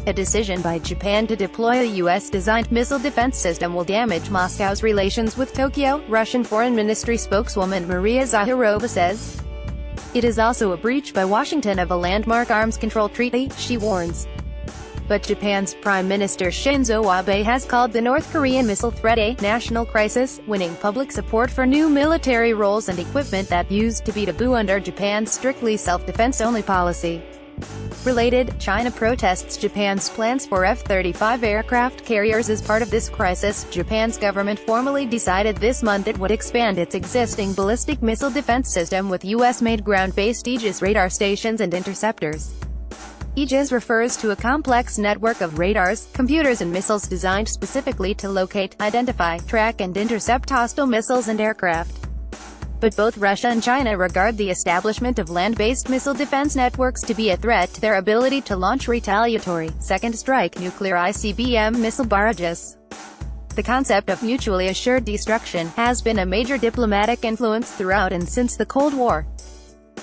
A decision by Japan to deploy a U.S.-designed missile defense system will damage Moscow's relations with Tokyo, Russian Foreign Ministry spokeswoman Maria Zakharova says. It is also a breach by Washington of a landmark arms control treaty, she warns. But Japan's Prime Minister Shinzo Abe has called the North Korean missile threat a national crisis, winning public support for new military roles and equipment that used to be taboo under Japan's strictly self-defense-only policy. Related, China protests Japan's plans for F-35 aircraft carriers as part of this crisis. Japan's government formally decided this month it would expand its existing ballistic missile defense system with U.S.-made ground-based Aegis radar stations and interceptors. Aegis refers to a complex network of radars, computers and missiles designed specifically to locate, identify, track and intercept hostile missiles and aircraft. But both Russia and China regard the establishment of land-based missile defense networks to be a threat to their ability to launch retaliatory, second-strike nuclear ICBM missile barrages. The concept of mutually assured destruction has been a major diplomatic influence throughout and since the Cold War.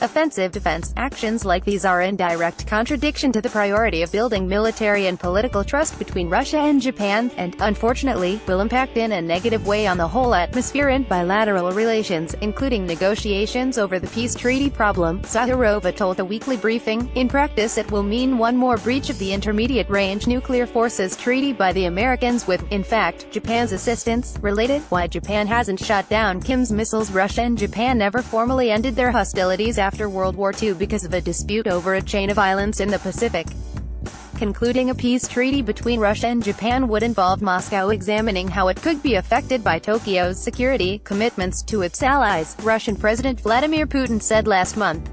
Offensive defense actions like these are in direct contradiction to the priority of building military and political trust between Russia and Japan, and, unfortunately, will impact in a negative way on the whole atmosphere and bilateral relations, including negotiations over the peace treaty problem, Zakharova told a weekly briefing. In practice it will mean one more breach of the Intermediate-Range Nuclear Forces Treaty by the Americans with, in fact, Japan's assistance. Related, why Japan hasn't shot down Kim's missiles. Russia and Japan never formally ended their hostilities after World War II because of a dispute over a chain of islands in the Pacific. Concluding a peace treaty between Russia and Japan would involve Moscow examining how it could be affected by Tokyo's security commitments to its allies, Russian President Vladimir Putin said last month.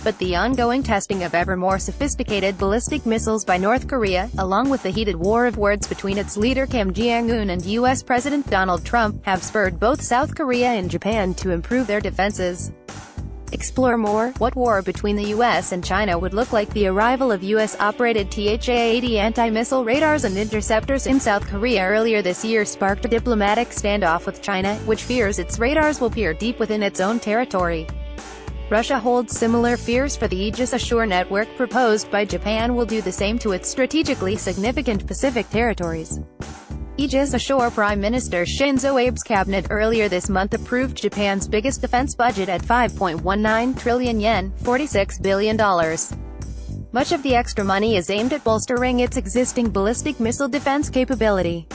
But the ongoing testing of ever more sophisticated ballistic missiles by North Korea, along with the heated war of words between its leader Kim Jong-un and U.S. President Donald Trump, have spurred both South Korea and Japan to improve their defenses. Explore more, what war between the U.S. and China would look like. The arrival of U.S.-operated THA-80 anti-missile radars and interceptors in South Korea earlier this year sparked a diplomatic standoff with China, which fears its radars will peer deep within its own territory. Russia holds similar fears for the Aegis Ashore network proposed by Japan will do the same to its strategically significant Pacific territories. Aegis Ashore. Prime Minister Shinzo Abe's cabinet earlier this month approved Japan's biggest defense budget at 5.19 trillion yen, $46 billion. Much of the extra money is aimed at bolstering its existing ballistic missile defense capability.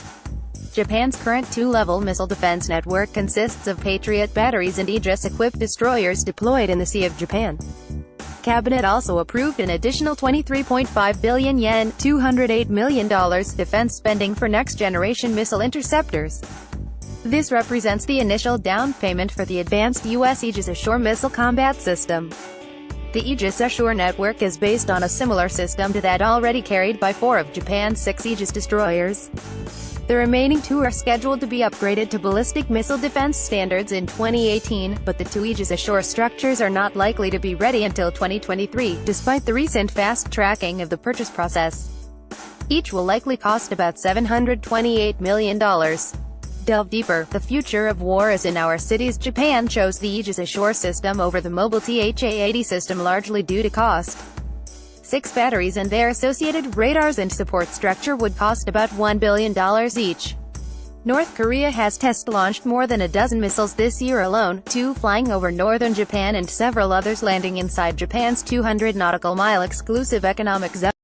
Japan's current two-level missile defense network consists of Patriot batteries and Aegis-equipped destroyers deployed in the Sea of Japan. Cabinet also approved an additional 23.5 billion yen, $208 million, defense spending for next-generation missile interceptors. This represents the initial down payment for the advanced U.S. Aegis Ashore missile combat system. The Aegis Ashore network is based on a similar system to that already carried by 4 of Japan's 6 Aegis destroyers. The remaining 2 are scheduled to be upgraded to ballistic missile defense standards in 2018, but the 2 Aegis Ashore structures are not likely to be ready until 2023, despite the recent fast-tracking of the purchase process. Each will likely cost about $728 million. Delve deeper. The future of war is in our cities. Japan chose the Aegis Ashore system over the mobile THA-80 system largely due to cost. 6 batteries and their associated radars and support structure would cost about $1 billion each. North Korea has test-launched more than a dozen missiles this year alone, 2 flying over northern Japan and several others landing inside Japan's 200 nautical mile exclusive economic zone.